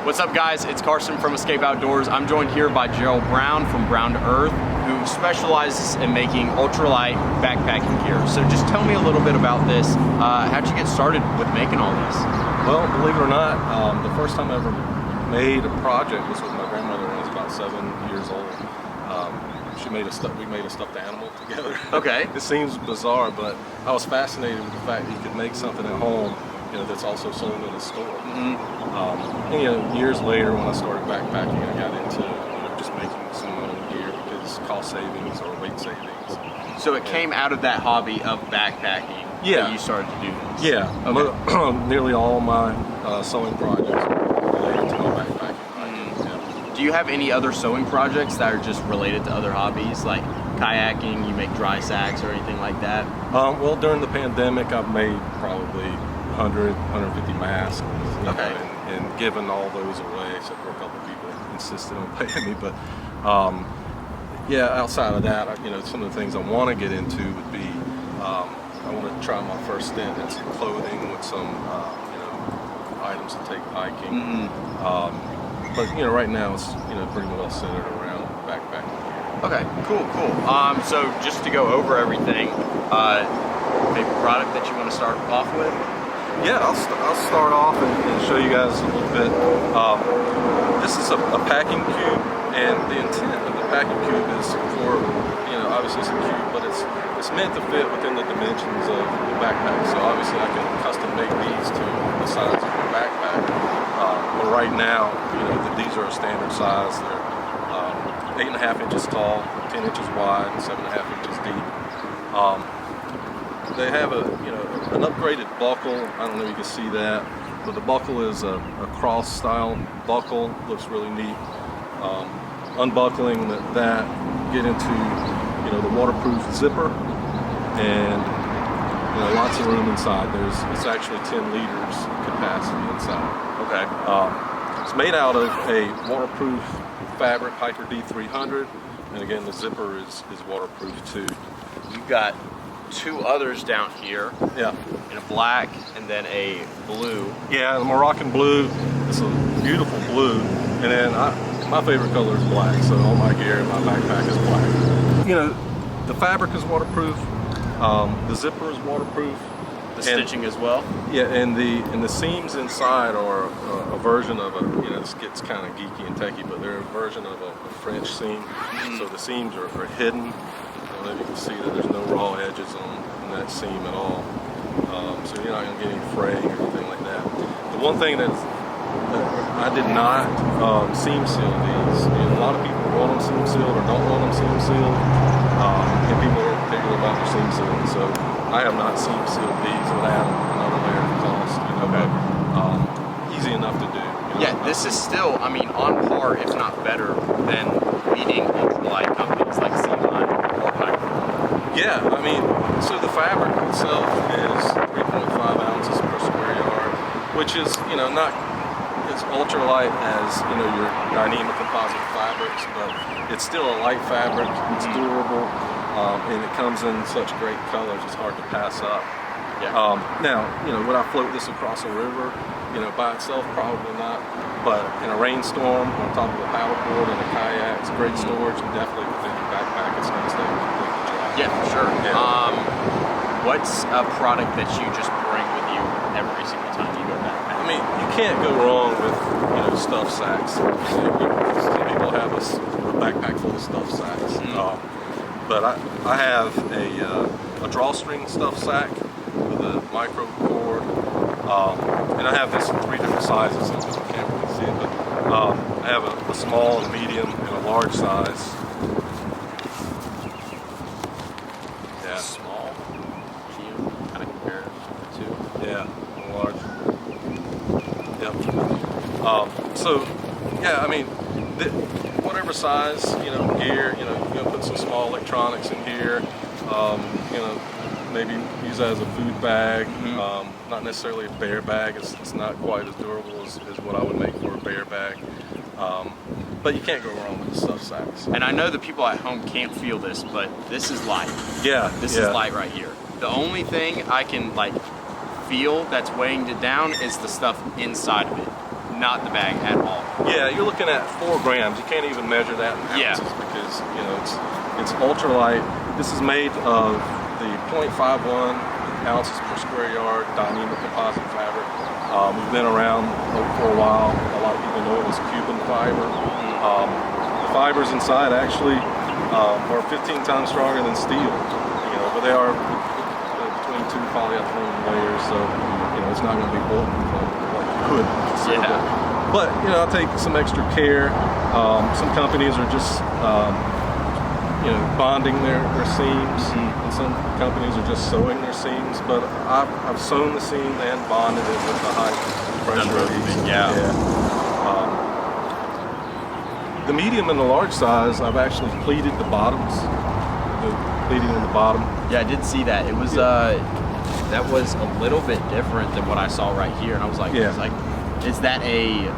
What's up, guys? It's Carson from Escape Outdoors. I'm joined here by Gerald Brown from Brown to Earth, who specializes in making ultralight backpacking gear. So just tell me a little bit about this. How'd you get started with making all this? Well, believe it or not, the first time I ever made a project was with my grandmother when I was about 7 years old. We made a stuffed animal together. Okay. It seems bizarre, but I was fascinated with the fact that you could make something at home, that's also sold in a store. And years later, when I started backpacking, I got into just making some of my own gear because cost savings or weight savings. So it came out of that hobby of backpacking that you started to do this? Yeah. Okay. Nearly all my sewing projects are related to my backpacking. Do you have any other sewing projects that are just related to other hobbies, like kayaking, you make dry sacks or anything like that? Well, during the pandemic, I've made probably 100, 150 masks. Okay. And given all those away, except for a couple of people insisted on paying me. But yeah, outside of that, some of the things I want to get into would be, I want to try my first stint in some clothing with some, items to take hiking. But right now it's pretty well centered around backpacking. Okay, cool. So just to go over everything, maybe product that you want to start off with? Yeah, I'll start off and show you guys a little bit. This is a packing cube, and the intent of the packing cube is for, obviously it's a cube, but it's meant to fit within the dimensions of the backpack. So obviously I can custom make these to the size of the backpack. But right now, these are a standard size. They're 8.5 inches tall, 10 inches wide, and 7.5 inches deep. They have an upgraded buckle. I don't know if you can see that, but the buckle is a cross style buckle. Looks really neat. Unbuckling that, get into the waterproof zipper, and lots of room inside. It's actually 10 liters capacity inside. Okay. It's made out of a waterproof fabric, Hiker D300, and again the zipper is waterproof too. You've got two others down here. Yeah. In a black and then a blue. Yeah, the Moroccan blue. It's a beautiful blue, and then my favorite color is black. So all my gear in my backpack is black. The fabric is waterproof. The zipper is waterproof. The stitching as well. Yeah, and the seams inside are a version of this gets kind of geeky and techy, but they're a version of a French seam. So the seams are hidden. I don't know if you can see that there's no raw edges on that seam at all. So you're not going to get any fraying or anything like that. The one thing that I did not seam seal these. A lot of people want them seam sealed or don't want them seam sealed. And people are particular about their seam sealing. So I have not seam sealed these without another layer of cost. Easy enough to do. Yeah, this is still, on par, if not better, than leading ultralight companies like Sea-Line or Hiker. Yeah, so the fabric itself is 3.5 ounces per square yard, which is, not as ultralight as, your dynamic composite fabrics, but it's still a light fabric, it's durable, and it comes in such great colors, it's hard to pass up. Yeah. Now, would I float this across a river, by itself? Probably not. But in a rainstorm, on top of a paddleboard and a kayak, it's great storage, and definitely within your backpack, it's going to stay completely dry. Yeah, for sure. Yeah. What's a product that you just bring with you every single time you go backpacking? You can't go wrong with, stuffed sacks. Some people have a backpack full of stuffed sacks. But I have a drawstring stuffed sack with a micro cord, and I have this in 3 different sizes, so you can't really see it, but I have a small, a medium, and a large size. Yeah. Small, medium, kind of compare the two. Yeah, large. Yep. So, yeah, whatever size, gear, you can put some small electronics in here, maybe use that as a food bag, not necessarily a bear bag. It's not quite as durable as what I would make for a bear bag. But you can't go wrong with the stuffed sacks. And I know the people at home can't feel this, but this is light. Yeah. This is light right here. The only thing I can feel that's weighing it down is the stuff inside of it. not the bag at all. Yeah, you're looking at 4 grams. You can't even measure that in ounces because it's ultralight. This is made of the 0.51 ounces per square yard dynamic composite fabric. We've been around for a while. A lot of people know it as Cuban fiber. The fibers inside actually are 15 times stronger than steel. But they are between 2 polyethylene layers, so it's not going to be bulletproof like you could consider that. But I'll take some extra care. Some companies are just bonding their seams, and some companies are just sewing their seams. But I've sewn the seam and bonded it with the high pressure adhesive. The medium and the large size, I've actually pleated the bottoms. The pleating in the bottom. Yeah, I did see that. It was that was a little bit different than what I saw right here, and I was like, is that a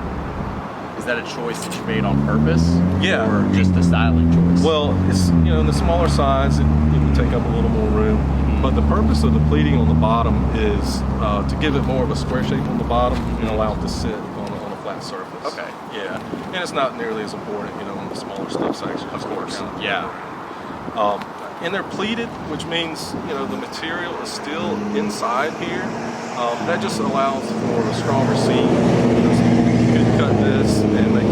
choice that you made on purpose? Yeah. Or just a styling choice? Well, it's in the smaller size, it can take up a little more room. But the purpose of the pleating on the bottom is to give it more of a square shape on the bottom and allow it to sit on a flat surface. Okay. Yeah, and it's not nearly as important, on the smaller stuff section. Of course. Yeah. And they're pleated, which means the material is still inside here. That just allows for a stronger seam. You could cut this and make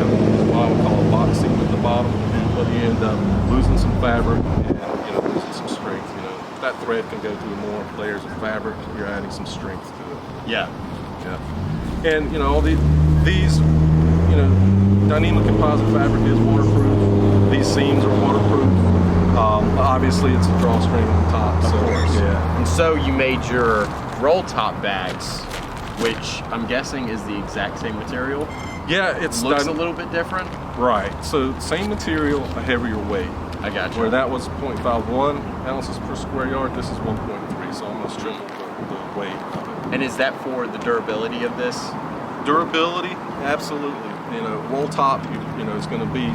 what I would call a box seam at the bottom, but you end up losing some fabric and losing some strength. That thread can go through more layers of fabric. You're adding some strength to it. Yeah. And all these dynamic composite fabric is waterproof. These seams are waterproof. Obviously, it's a drawstring on top. Of course. Yeah. And so you made your roll top bags, which I'm guessing is the exact same material. Yeah, it looks a little bit different. Right. So same material, a heavier weight. I got you. Where that was 0.51 ounces per square yard, this is 1.3, so almost triple the weight of it. And is that for the durability of this? Durability, absolutely. Roll top, it's going to be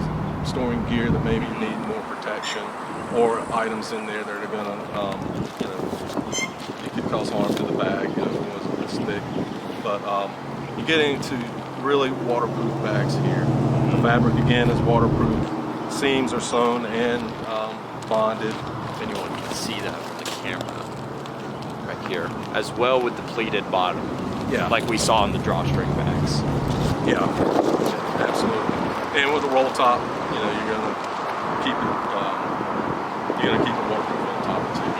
storing gear that maybe need more protection, or items in there that are going to, it could cause harm to the bag, if it's thick. But you get into really waterproof bags here. The fabric again is waterproof. Seams are sewn and bonded. If anyone can see that on the camera, right here, as well with the pleated bottom. Yeah. Like we saw in the drawstring bags. Yeah, absolutely. And with the roll top, you're gonna keep it. You're gonna keep it waterproof on top too.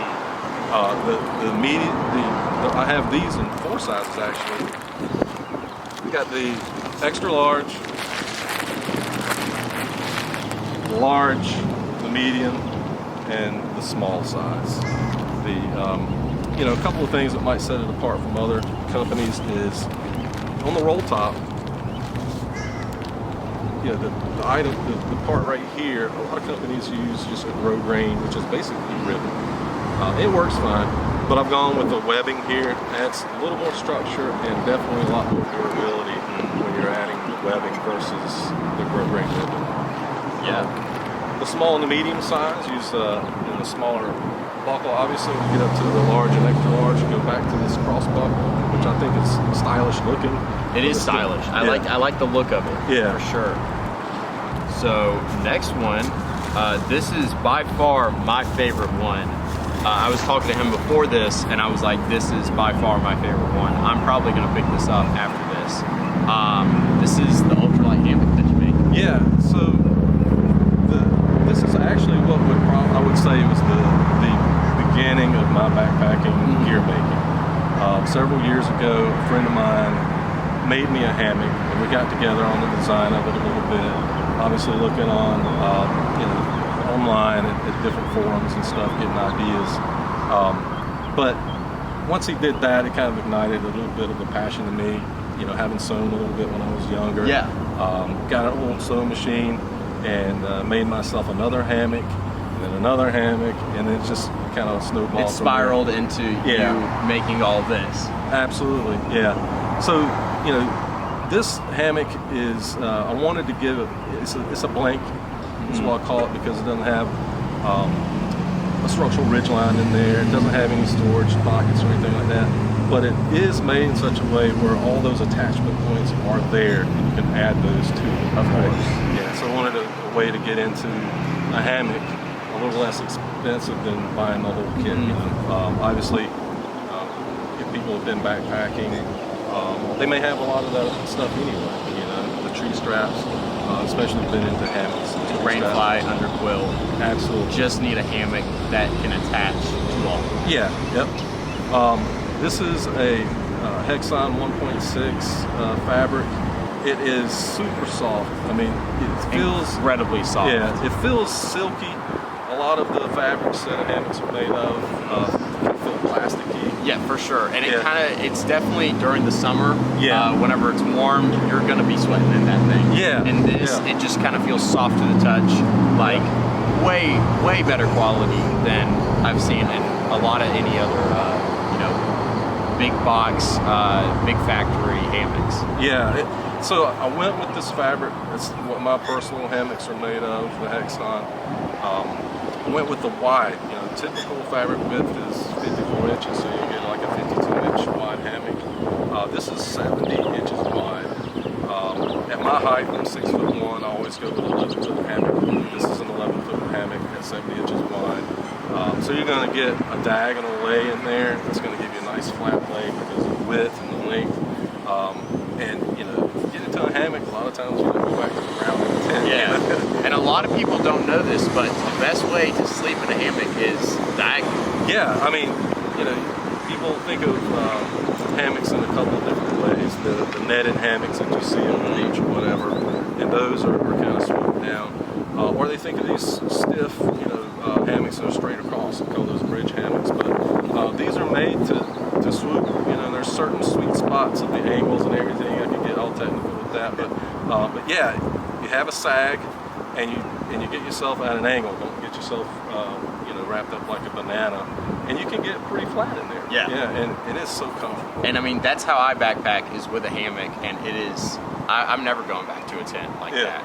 I have these in 4 sizes actually. We got the extra large, the medium, and the small size. A couple of things that might set it apart from other companies is on the roll top. The item, the part right here, a lot of companies use just a road grain, which is basically ribbon. It works fine, but I've gone with the webbing here. Adds a little more structure and definitely a lot more durability when you're adding the webbing versus the road grain ribbon. Yeah. The small and the medium size use the smaller buckle. Obviously, when you get up to the large and extra large, you go back to this cross buckle, which I think is stylish looking. It is stylish. I like the look of it. Yeah, for sure. So next one, this is by far my favorite one. I was talking to him before this, and I was like, "This is by far my favorite one. I'm probably gonna pick this up after this." This is the ultralight hammock that you make. Yeah. So this is actually what I would say was the beginning of my backpacking gear making. Several years ago, a friend of mine made me a hammock, and we got together on the design of it a little bit. Obviously, looking on online at different forums and stuff, getting ideas. But once he did that, it kind of ignited a little bit of a passion in me. Having sewn a little bit when I was younger. Yeah. Got an old sewing machine and made myself another hammock, and then another hammock, and it just kind of snowballed. It spiraled into you making all this. Absolutely, yeah. So, this hammock is, I wanted to give it, it's a blank, that's what I call it, because it doesn't have a structural ridge line in there, it doesn't have any storage pockets or anything like that. but it is made in such a way where all those attachment points are there, and you can add those to it. Of course. Yeah, so I wanted a way to get into a hammock a little less expensive than buying the whole kit. You know, obviously, if people have been backpacking, they may have a lot of that stuff anyway. You know, the tree straps, especially if you've been into hammocks. Rain fly, under quilt. Absolutely. Just need a hammock that can attach to all. Yeah. Yep. This is a Hexon 1.6 fabric. It is super soft. I mean, it feels incredibly soft. Yeah, it feels silky. A lot of the fabrics that hammocks are made of feel plasticky. Yeah, for sure. And Yeah. it's definitely during the summer. Yeah. Whenever it's warm, you're gonna be sweating in that thing. Yeah. And this, Yeah. it just kind of feels soft to the touch, like way better quality than I've seen in a lot of any other, big box, big factory hammocks. Yeah. So I went with this fabric. It's what my personal hammocks are made of, the Hexon. I went with the wide. You know, typical fabric width is 54 inches, so you get like a 52-inch wide hammock. This is 70 inches wide. At my height, I'm 6'1". I always go with an 11-foot hammock. This is an 11-foot hammock at 70 inches wide. So you're going to get a diagonal lay in there. That's going to give you a nice flat lay because of the width and the length. And you know, get into a hammock, a lot of times you have to go back to the ground in the tent. Yeah. And a lot of people don't know this, but the best way to sleep in a hammock is diagonal. Yeah, I mean, you know, people think of hammocks in a couple of different ways. The netted hammocks that you see on the beach or whatever, and those are kind of swooped down. Or they think of these stiff, hammocks that are straight across. We call those bridge hammocks. But these are made to swoop. You know, there's certain sweet spots of the angles and everything. I could get all technical with that, but yeah, you have a sag, and you get yourself at an angle. Don't get yourself wrapped up like a banana, and you can get pretty flat in there. Yeah. Yeah, and it is so comfortable. And I mean, that's how I backpack, is with a hammock, and it is, I'm never going back to a tent like that.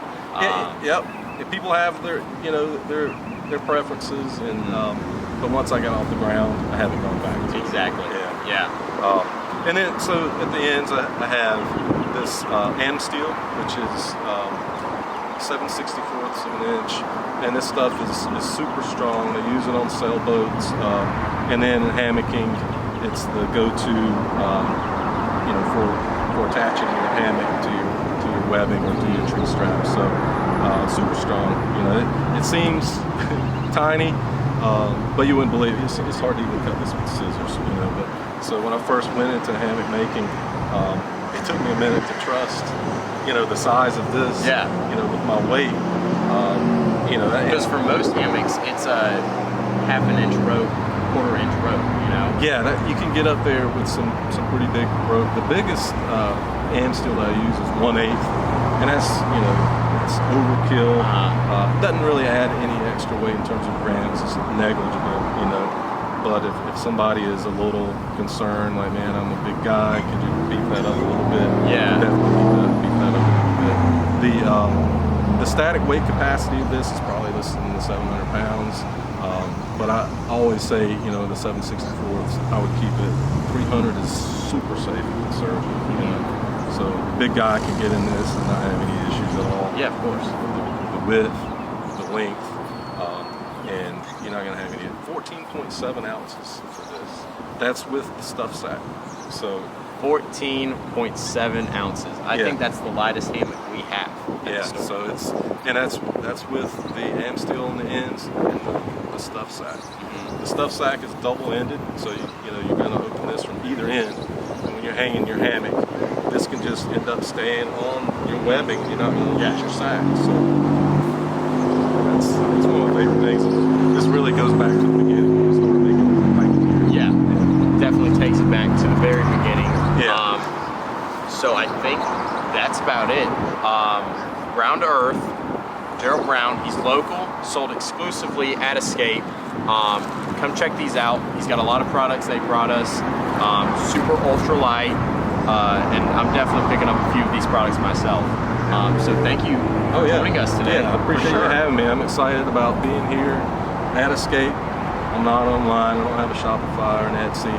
Yep. If people have their preferences, and but once I got off the ground, I haven't gone back to Exactly. it. Yeah. And then, so at the ends, I have this AM steel, which is 7/64ths of an inch, and this stuff is super strong. They use it on sailboats, and then in hammocking, it's the go-to, for attaching your hammock to your webbing or to your tree strap. So super strong. You know, it seems tiny, but you wouldn't believe it. It's hard to even cut this with scissors. You know, but so when I first went into hammock making, it took me a minute to trust, the size of this. Yeah. With my weight. Because for most hammocks, it's a half-an-inch rope, quarter-inch rope. Yeah, you can get up there with some pretty big rope. The biggest AM steel that I use is 1/8, and that's it's overkill. Doesn't really add any extra weight in terms of grams. It's negligible. But if somebody is a little concerned, like, man, I'm a big guy, could you beef that up a little bit? Yeah. Definitely beef that up a little bit. The static weight capacity of this is probably less than 700 pounds. But I always say, the 7/64ths, I would keep it. 300 is super safe and conservative. So big guy can get in this and not have any issues at all. Yeah, of course. The width, the length, and you're not going to have any. 14.7 ounces for this. That's with the stuff sack. So 14.7 ounces. I think that's the lightest hammock we have. Yeah, so that's with the AM steel on the ends and the stuff sack. Mm-hmm. The stuff sack is double-ended, so you're going to open this from either end, and when you're hanging your hammock, this can just end up staying on your webbing. You're not going to lose your sack. So that's one of my favorite things. This really goes back to the beginning when we started making hiking gear. Yeah, definitely takes it back to the very beginning. Yeah. So I think that's about it. Brown to Earth, Gerald Brown. He's local, sold exclusively at Escape. Come check these out. He's got a lot of products they brought us. Super ultralight, and I'm definitely picking up a few of these products myself. So thank you for joining us today. Yeah, I appreciate you having me. I'm excited about being here at Escape. I'm not online. I don't have a Shopify or an Etsy.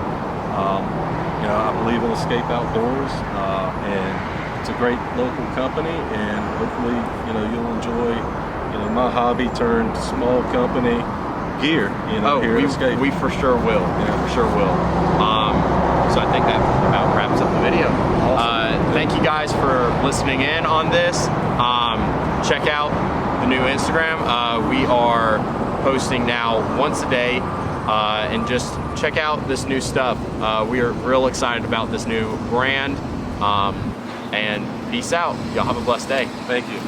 You know, I believe in Escape Outdoors, and it's a great local company, and hopefully, you know, you'll enjoy, you know, my hobby turned small company gear, you know, here at Escape. We for sure will. Yeah, for sure will. So I think that about wraps up the video. Awesome. Thank you guys for listening in on this. Check out the new Instagram. We are posting now once a day, and just check out this new stuff. We are real excited about this new brand, and peace out. Y'all have a blessed day. Thank you.